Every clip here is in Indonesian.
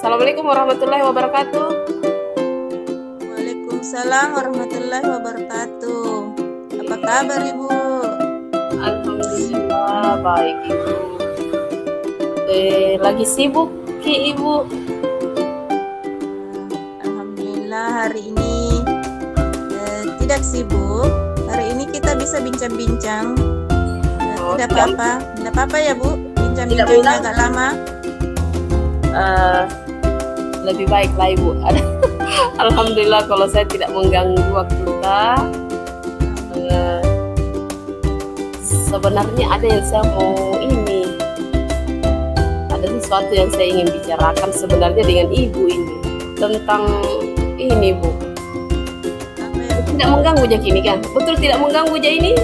Assalamualaikum warahmatullahi wabarakatuh. Waalaikumsalam warahmatullahi wabarakatuh. Apa kabar Ibu? Alhamdulillah baik Ibu. Lagi sibuk Ki Ibu? Alhamdulillah hari ini tidak sibuk. Hari ini kita bisa bincang-bincang. Tidak apa-apa. Tidak apa-apa ya Bu? Bincang-bincangnya agak lama. Lebih baik lah Ibu. Alhamdulillah kalau saya tidak mengganggu waktu kita. Sebenarnya ada yang saya mau ada sesuatu yang saya ingin bicarakan sebenarnya dengan Ibu ini tentang ini Bu. Tidak mengganggu aja ini kan? Betul tidak mengganggu aja ini?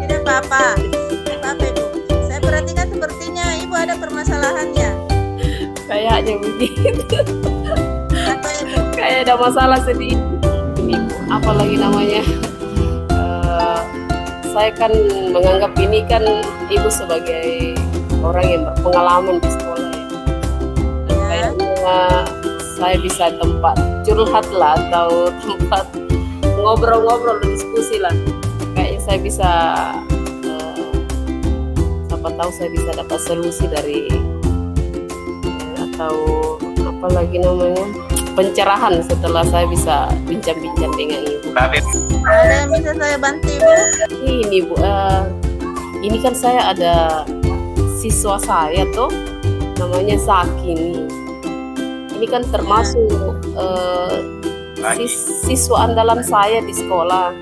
Tidak apa-apa. Tidak apa-apa Ibu. Saya perhatikan sepertinya Ibu ada permasalahannya. Kayaknya begitu. Apa itu? Kayak ada masalah sedikit. Ini Bu, apalagi namanya? Saya kan menganggap ini kan Ibu sebagai orang yang berpengalaman di sekolah ya. Kayaknya saya bisa tempat curhat lah atau tempat ngobrol-ngobrol dan diskusi lah. Kayaknya saya bisa siapa tahu saya bisa dapat solusi dari atau apa lagi namanya pencerahan setelah saya bisa bincang-bincang dengan Ibu. Ada yang bisa saya bantu Ibu? Ini Bu, ini kan saya ada siswa saya tuh namanya Zaki nih. Ini kan termasuk siswa andalan saya di sekolah.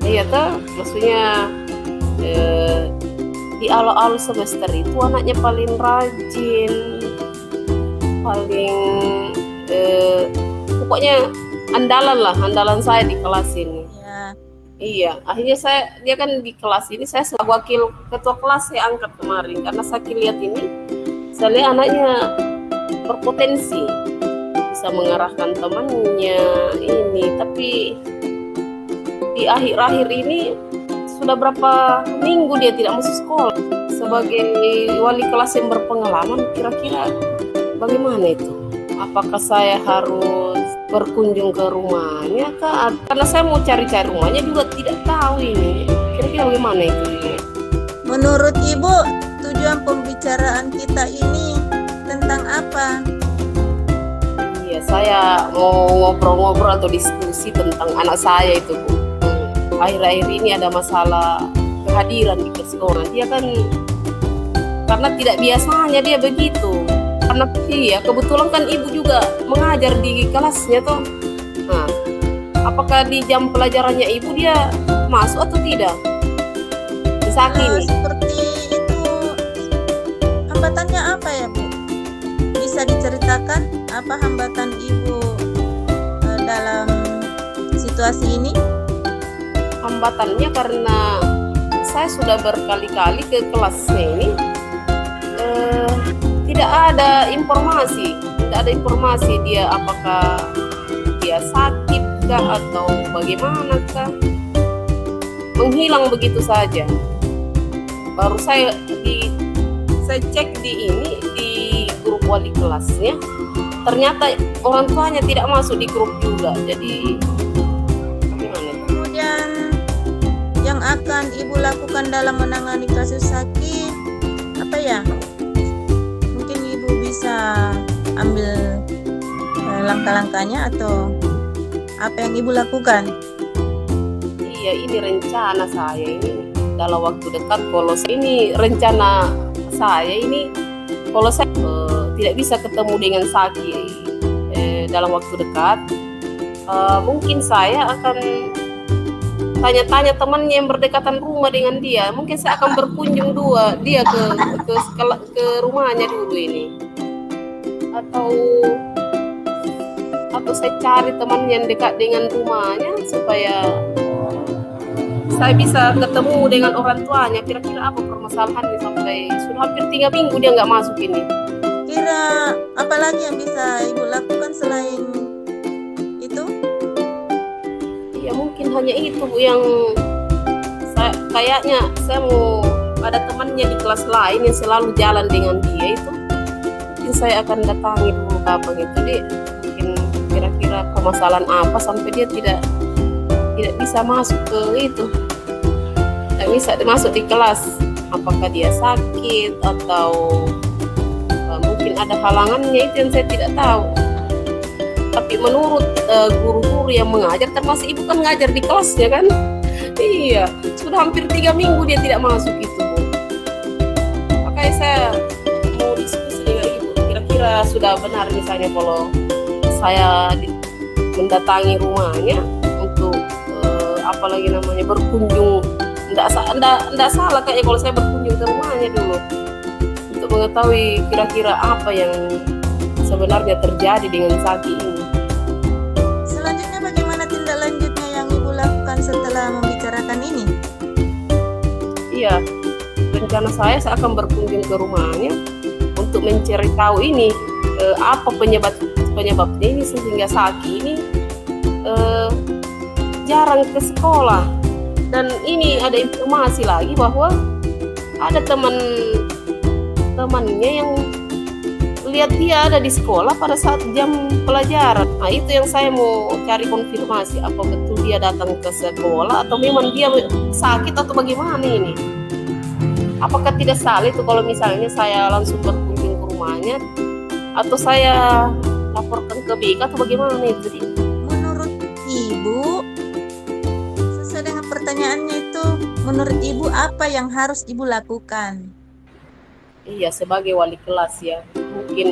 Iya tuh, maksudnya di awal-awal semester itu anaknya paling rajin, paling pokoknya andalan saya di kelas ini. Iya, akhirnya dia kan di kelas ini saya sebagai wakil ketua kelas saya angkat kemarin karena saya lihat saya lihat anaknya berpotensi bisa mengarahkan temannya ini, tapi di akhir-akhir ini sudah berapa minggu dia tidak masuk sekolah. Sebagai wali kelas yang berpengalaman, kira-kira bagaimana itu? Apakah saya harus berkunjung ke rumahnya kah? Karena saya mau cari-cari rumahnya juga tidak tahu ini. Kira-kira bagaimana itu? Menurut Ibu, tujuan pembicaraan kita ini tentang apa? Iya, saya mau ngobrol-ngobrol atau diskusi tentang anak saya itu Bu. Akhir-akhir ini ada masalah kehadiran di sekolah. Dia kan karena tidak biasanya dia begitu. Karena iya, kebetulan kan Ibu juga mengajar di kelasnya toh. Nah, apakah di jam pelajarannya Ibu dia masuk atau tidak? Seperti itu. Hambatannya apa ya Bu? Bisa diceritakan apa hambatan Ibu dalam situasi ini? Hambatannya karena saya sudah berkali-kali ke kelasnya ini. Tidak ada informasi dia apakah dia sakit kah atau bagaimana kah, menghilang begitu saja. Baru saya cek di grup wali kelasnya, ternyata orang tuanya tidak masuk di grup juga. Jadi bagaimana? Kemudian yang akan Ibu lakukan dalam menangani kasus sakit apa ya? Bisa ambil langkah-langkahnya atau apa yang Ibu lakukan? Iya, ini rencana saya ini dalam waktu dekat. Kalau ini rencana saya ini, kalau saya tidak bisa ketemu dengan Zaki dalam waktu dekat, mungkin saya akan tanya-tanya temannya yang berdekatan rumah dengan dia. Mungkin saya akan berkunjung dia ke rumahnya dulu ini. Atau saya cari teman yang dekat dengan rumahnya supaya saya bisa ketemu dengan orang tuanya. Kira-kira apa permasalahannya sampai sudah hampir 3 minggu dia nggak masuk ini. Kira apa lagi yang bisa Ibu lakukan selain itu? Ya mungkin hanya itu Bu, yang kayaknya saya mau ada temannya di kelas lain yang selalu jalan dengan dia itu, mungkin saya akan datangi dulu kapan itu dia mungkin kira-kira permasalahan apa sampai dia tidak bisa masuk ke itu, tidak bisa masuk di kelas. Apakah dia sakit atau mungkin ada halangannya, itu yang saya tidak tahu. Tapi menurut guru-guru yang mengajar, termasuk ibu kan ngajar di kelasnya kan, iya sudah hampir 3 minggu dia tidak masuk itu, Bu. Makanya saya mau diskusi dengan ibu, kira-kira sudah benar misalnya kalau saya mendatangi rumahnya untuk apalagi namanya berkunjung. Nggak salah kayaknya kalau saya berkunjung ke rumahnya dulu untuk mengetahui kira-kira apa yang sebenarnya terjadi dengan Zaki ini. Selanjutnya bagaimana tindak lanjutnya yang ibu lakukan setelah membicarakan ini? Iya, rencana saya akan berkunjung ke rumahnya untuk mencari tahu ini apa penyebabnya ini sehingga Zaki ini jarang ke sekolah. Dan ini ada informasi lagi bahwa ada temannya yang lihat dia ada di sekolah pada saat jam pelajaran. Nah, itu yang saya mau cari konfirmasi, apa betul dia datang ke sekolah atau memang dia sakit atau bagaimana ini. Apakah tidak salah itu kalau misalnya saya langsung berkunjung ke rumahnya atau saya laporkan ke BK atau bagaimana itu? Menurut ibu, pertanyaannya itu, menurut ibu apa yang harus ibu lakukan? Iya, sebagai wali kelas ya, mungkin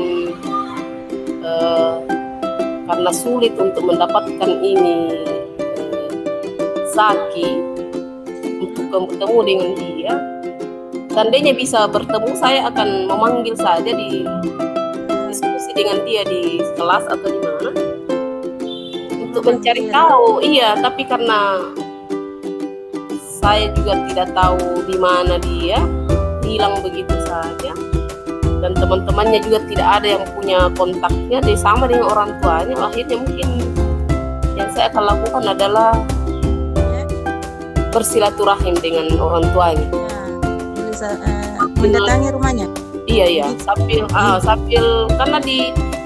karena sulit untuk mendapatkan ini Zaki untuk bertemu dengan dia. Seandainya bisa bertemu, saya akan memanggil saja di diskusi dengan dia di kelas atau di mana untuk mencari tahu. Iya, tapi karena saya juga tidak tahu di mana dia, hilang begitu saja. Dan teman-temannya juga tidak ada yang punya kontaknya, dia sama dengan orang tuanya. Akhirnya mungkin yang saya akan lakukan adalah bersilaturahim dengan orang tuanya. Mendatangi rumahnya. Iya, sambil karena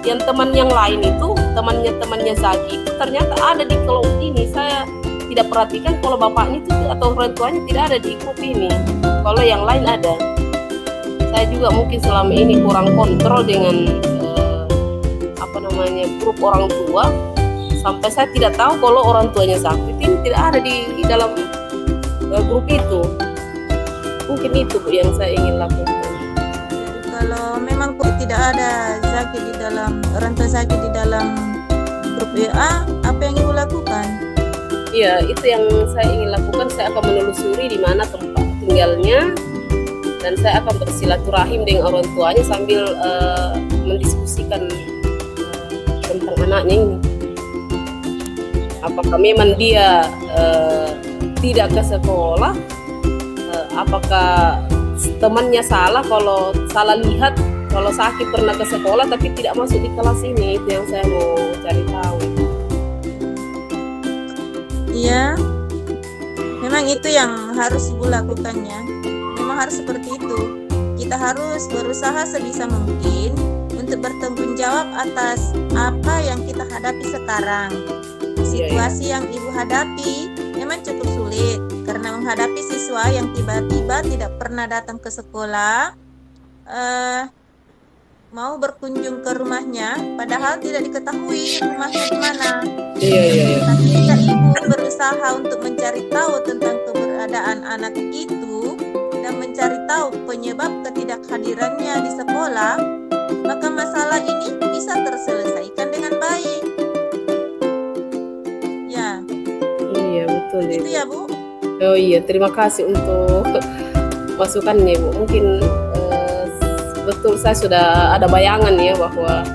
yang teman yang lain itu, temannya Zaki itu ternyata ada di kelompok ini. Saya tidak perhatikan kalau bapaknya itu atau orang tuanya tidak ada di grup ini. Kalau yang lain ada. Saya juga mungkin selama ini kurang kontrol dengan grup orang tua, sampai saya tidak tahu kalau orang tuanya sakit ini tidak ada di dalam grup itu. Mungkin itu, Bu, yang saya ingin lakukan. Kalau memang tidak ada Zaki di dalam, orang tua Zaki di dalam grup WA, apa yang ibu lakukan? Iya, itu yang saya ingin lakukan. Saya akan menelusuri di mana tempat tinggalnya dan saya akan bersilaturahim dengan orang tuanya sambil mendiskusikan tentang anaknya ini. Apakah memang dia tidak ke sekolah? Apakah temannya salah kalau salah lihat kalau Zaki pernah ke sekolah tapi tidak masuk di kelas ini? Itu yang saya mau cari tahu. Iya, memang itu yang harus ibu lakukannya. Memang harus seperti itu. Kita harus berusaha sebisa mungkin untuk bertanggung jawab atas apa yang kita hadapi sekarang. Situasi yang ibu hadapi memang cukup sulit karena menghadapi siswa yang tiba-tiba tidak pernah datang ke sekolah, mau berkunjung ke rumahnya padahal tidak diketahui rumahnya di mana. Tapi jika ibu berusaha untuk mencari tahu tentang keberadaan anak itu dan mencari tahu penyebab ketidakhadirannya di sekolah, maka masalah ini bisa terselesaikan dengan baik. Ya. Iya, betul. Itu ya, Bu. Oh iya, terima kasih untuk masukannya, Bu. Mungkin betul, saya sudah ada bayangan ya bahwa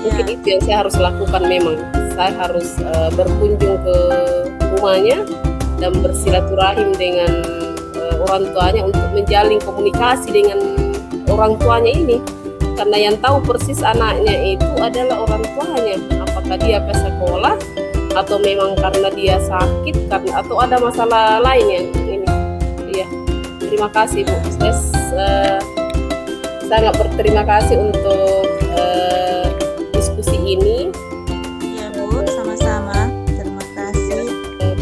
mungkin itu yang saya harus lakukan. Memang saya harus berkunjung ke rumahnya dan bersilaturahim dengan orang tuanya untuk menjalin komunikasi dengan orang tuanya ini, karena yang tahu persis anaknya itu adalah orang tuanya. Apakah dia ke sekolah atau memang karena dia sakit atau ada masalah lain yang ini. Iya, terima kasih, Bu. Saya sangat berterima kasih untuk diskusi diskusi ini. Iya Bu, sama-sama. Terima kasih.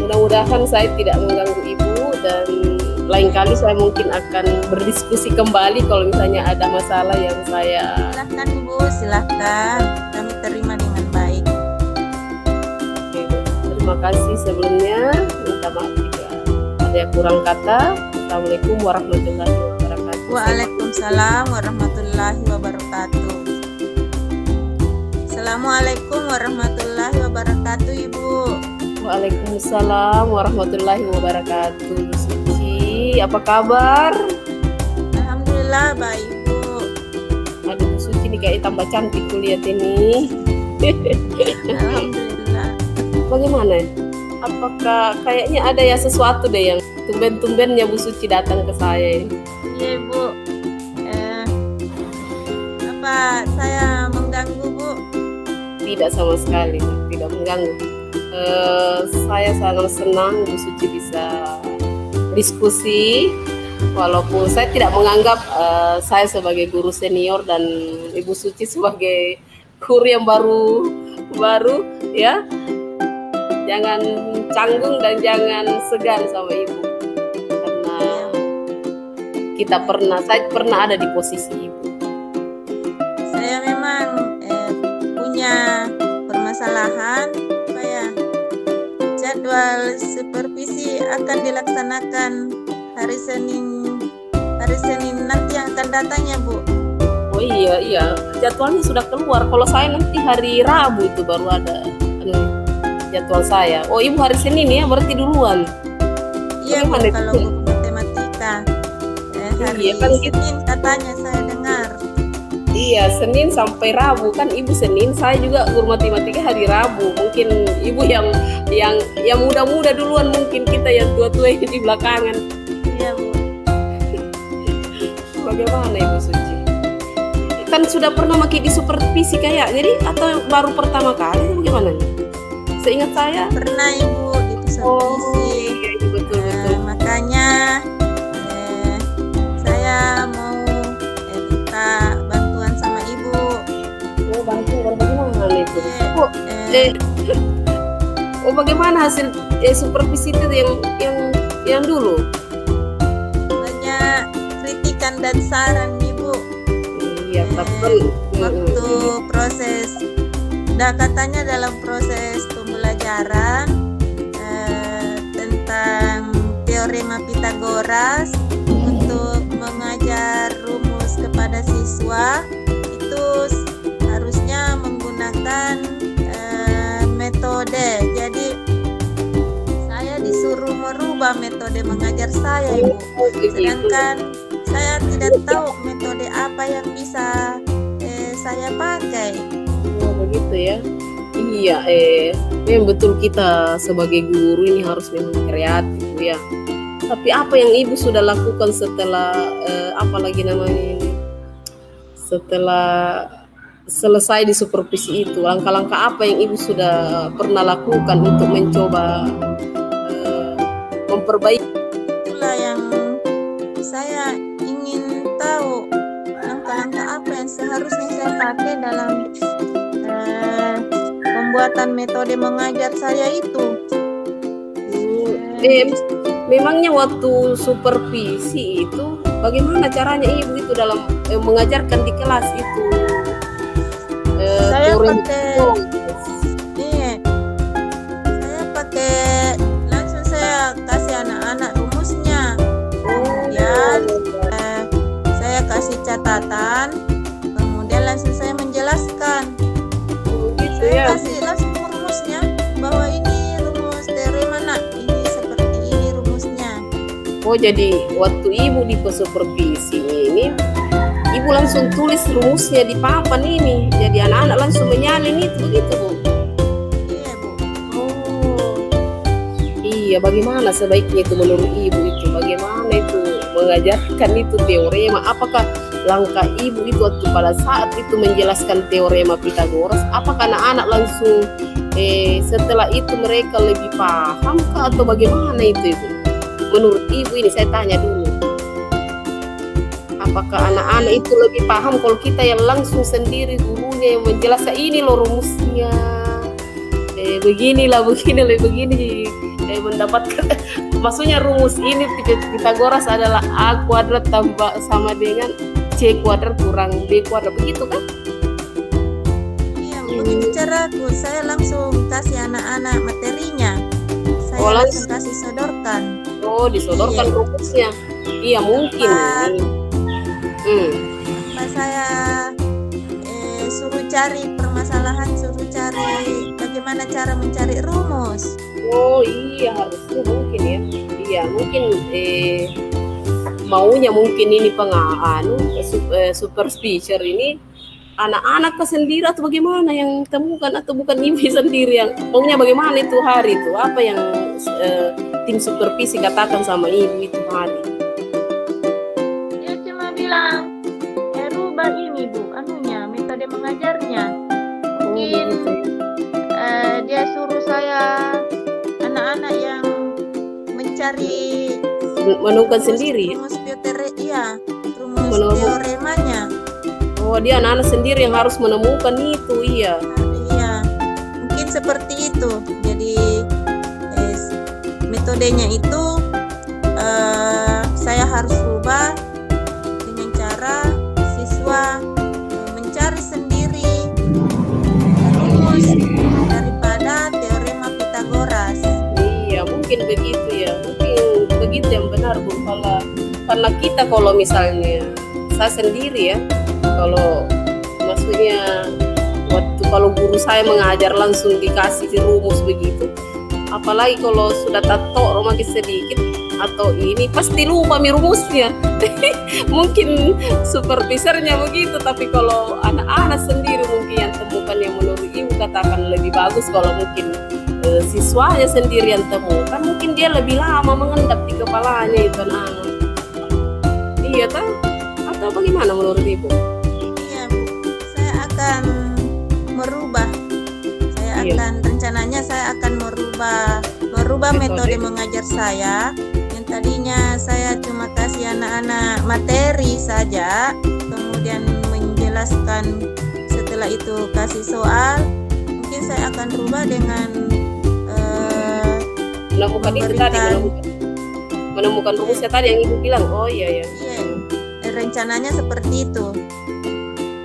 Mudah-mudahan saya tidak mengganggu Ibu, dan lain kali saya mungkin akan berdiskusi kembali kalau misalnya ada masalah yang saya. Silahkan Ibu, silahkan. Kami terima dengan baik. Oke, terima kasih sebelumnya. Minta maaf jika ada yang kurang kata. Assalamualaikum warahmatullahi wabarakatuh. Waalaikumsalam warahmatullahi wabarakatuh. Assalamualaikum warahmatullahi wabarakatuh, Ibu. Waalaikumsalam warahmatullahi wabarakatuh. Suci, apa kabar? Alhamdulillah baik, Bu. Aduh, Suci nih kayak tambah cantik kulihat ini. Alhamdulillah. Bagaimana? Apakah kayaknya ada ya sesuatu deh yang tumben-tumbennya Bu Suci datang ke saya ini? Iya, Bu. Apa saya mengganggu, Bu? Tidak sama sekali, tidak mengganggu. Saya sangat senang Bu Suci bisa diskusi, walaupun saya tidak menganggap saya sebagai guru senior dan Ibu Suci sebagai guru yang baru ya. Jangan canggung dan jangan segan sama Ibu, karena saya pernah ada di posisi Ibu. Saya memang punya permasalahan, jadwal supervisi akan dilaksanakan hari Senin nanti yang akan datang ya, Bu. Oh iya, jadwalnya sudah keluar. Kalau saya nanti hari Rabu itu baru ada jadwal saya. Oh, Ibu hari Senin ya, berarti duluan. Iya, Bu, kalau buku matematika hari kan Senin katanya saya dengar. Iya, Senin sampai Rabu kan Ibu Senin, saya juga guru matematika hari Rabu. Mungkin Ibu yang muda-muda duluan, mungkin kita yang tua-tua ini di belakangan. Iya, Bu. Bagaimana Ibu Suci? Kan sudah pernah makin di supervisi kayak, jadi atau baru pertama kali atau bagaimana? Seingat saya pernah Ibu di supervisi. Iya, betul. Makanya saya mau minta bantuan sama Ibu. Bantuan bagaimana itu? Bagaimana hasil supervisi itu yang dulu? Banyak kritikan dan saran Ibu. Iya, betul. Waktu proses, katanya dalam proses pembelajaran tentang teorema Pitagoras untuk mengajar rumus kepada siswa itu harusnya menggunakan metode. Jadi saya disuruh merubah metode mengajar saya, Ibu. Sedangkan saya tidak tahu metode apa yang bisa saya pakai. Oh, begitu ya. Iya, memang betul kita sebagai guru ini harus memang kreatif ya. Tapi apa yang Ibu sudah lakukan setelah apalagi namanya ini? Setelah selesai di supervisi itu, langkah-langkah apa yang Ibu sudah pernah lakukan untuk mencoba memperbaiki? Itulah yang saya ingin tahu, langkah-langkah apa yang seharusnya saya pakai dalam pembuatan metode mengajar saya itu. Memangnya waktu supervisi itu bagaimana caranya Ibu itu dalam mengajarkan di kelas itu? Saya pakai langsung saya kasih anak-anak rumusnya. Kemudian saya kasih catatan, kemudian langsung saya menjelaskan. Saya kasih langsung rumusnya bahwa ini rumus teorema ini seperti ini rumusnya. Oh, jadi waktu Ibu di supervisi ini Ibu langsung tulis rumusnya di papan ini, jadi anak-anak langsung menyalin itu begitu, Bu? Iya, Bu. Oh, iya. Bagaimana sebaiknya itu menurut Ibu itu? Bagaimana itu mengajarkan itu teorema? Apakah langkah Ibu itu waktu pada saat itu menjelaskan teorema Pitagoras? Apakah anak-anak langsung setelah itu mereka lebih paham kah atau bagaimana itu Ibu? Menurut Ibu ini saya tanya dulu. Apakah anak-anak itu lebih paham kalau kita yang langsung sendiri gurunya yang menjelaskan ini loh rumusnya, beginilah begini, mendapatkan maksudnya rumus ini Pitagoras adalah A kuadrat tambah sama dengan C kuadrat kurang B kuadrat, begitu kan? Iya, begitu caraku. Saya langsung kasih anak-anak materinya. Saya langsung kasih sodorkan. Oh, disodorkan rumusnya. Iya, mungkin. Saya suruh cari permasalahan, suruh cari bagaimana cara mencari rumus. Oh iya, harusnya mungkin ya. Iya, mungkin maunya mungkin ini super speaker ini anak-anak sendiri atau bagaimana yang temukan, atau bukan ibu sendiri yang maunya bagaimana itu hari itu, apa yang tim supervisi katakan sama ibu itu hari? Dia cuma bilang rubah ini Bu, metode mengajarnya. Mungkin dia suruh saya anak-anak yang mencari menemukan sendiri rumus teoremanya. Oh, dia anak-anak sendiri yang harus menemukan itu. Iya, mungkin seperti itu. Jadi metodenya itu saya harus rubah dengan cara siswa mencari sendiri rumus daripada teorema Pitagoras. Iya, mungkin begitu ya. Mungkin begitu yang benar Bu. Karena kita kalau misalnya saya sendiri ya, kalau maksudnya waktu kalau guru saya mengajar langsung dikasih rumus begitu, apalagi kalau sudah tato makin sedikit atau ini pasti lupa rumusnya. Mungkin supervisornya begitu, tapi kalau anak-anak sendiri mungkin yang temukan yang menurut ibu katakan lebih bagus kalau mungkin siswanya sendiri yang temukan, mungkin dia lebih lama mengendap di kepalanya itu anak-anak. Iya kan? Atau bagaimana menurut ibu? Iya Bu, saya akan merubah. Rencananya saya akan merubah metode mengajar saya. Yang tadinya saya cuma kasih anak-anak materi saja, kemudian menjelaskan, setelah itu kasih soal. Mungkin saya akan rubah dengan menemukan rumusnya tadi yang ibu bilang. Oh iya. Rencananya seperti itu.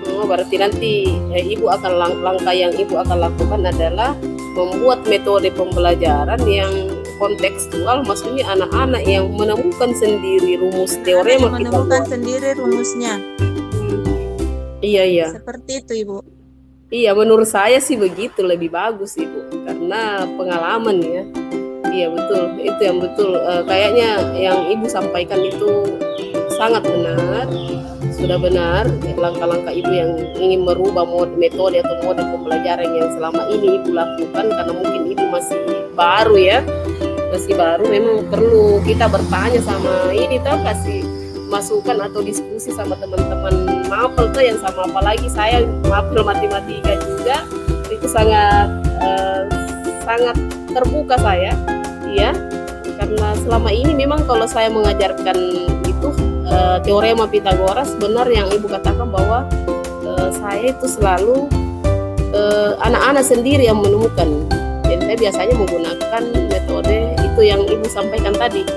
Oh, berarti nanti ibu akan langkah yang ibu akan lakukan adalah membuat metode pembelajaran yang kontekstual, maksudnya anak-anak yang menemukan sendiri rumus teorema, menemukan sendiri rumusnya. Iya. Seperti itu Ibu. Iya, menurut saya sih begitu lebih bagus Ibu, karena pengalaman ya. Iya betul, itu yang betul. Kayaknya yang ibu sampaikan itu sangat benar, sudah benar. Langkah-langkah ibu yang ingin merubah metode atau mode pembelajaran yang selama ini ibu lakukan, karena mungkin ibu masih baru ya, memang perlu kita bertanya sama ini tuh, kasih masukan atau diskusi sama teman-teman mapel tuh yang sama, apalagi saya mapel matematika juga, itu sangat terbuka saya. Ya, karena selama ini memang kalau saya mengajarkan itu teorema Pitagoras, benar yang ibu katakan bahwa saya itu selalu anak-anak sendiri yang menemukan. Jadi saya biasanya menggunakan metode itu yang ibu sampaikan tadi,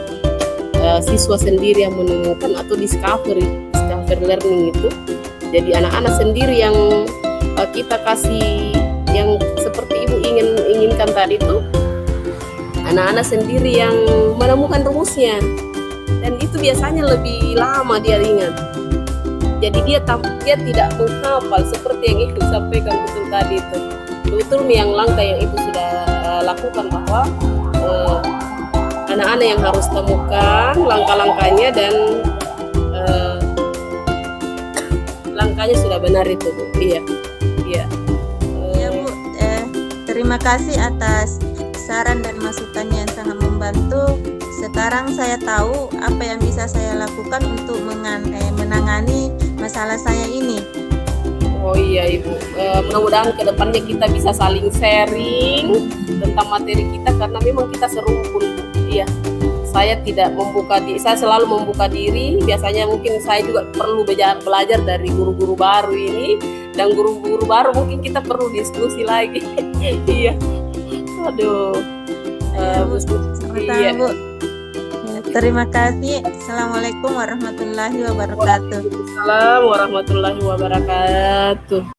siswa sendiri yang menemukan atau discover learning itu. Jadi anak-anak sendiri yang kita kasih, yang seperti ibu inginkan tadi itu, anak-anak sendiri yang menemukan rumusnya, dan itu biasanya lebih lama dia ingat. Jadi dia tidak menghafal seperti yang ibu sampaikan betul tadi itu. Betul yang langkah yang ibu sudah lakukan, bahwa anak-anak yang harus temukan langkah-langkahnya dan langkahnya sudah benar itu Bu. Iya Bu. Terima kasih atas saran dan masukannya yang sangat membantu. Sekarang saya tahu apa yang bisa saya lakukan untuk menangani masalah saya ini. Oh iya Ibu, mudah-mudahan kedepannya kita bisa saling sharing tentang materi kita, karena memang kita serumpun. Iya, saya tidak membuka diri, saya selalu membuka diri. Biasanya mungkin saya juga perlu belajar dari guru-guru baru ini, dan guru-guru baru mungkin kita perlu diskusi lagi. Iya, aduh. Bu. Sama-sama, Bu. Ya, terima kasih. Assalamualaikum warahmatullahi wabarakatuh. Waalaikumsalam warahmatullahi wabarakatuh.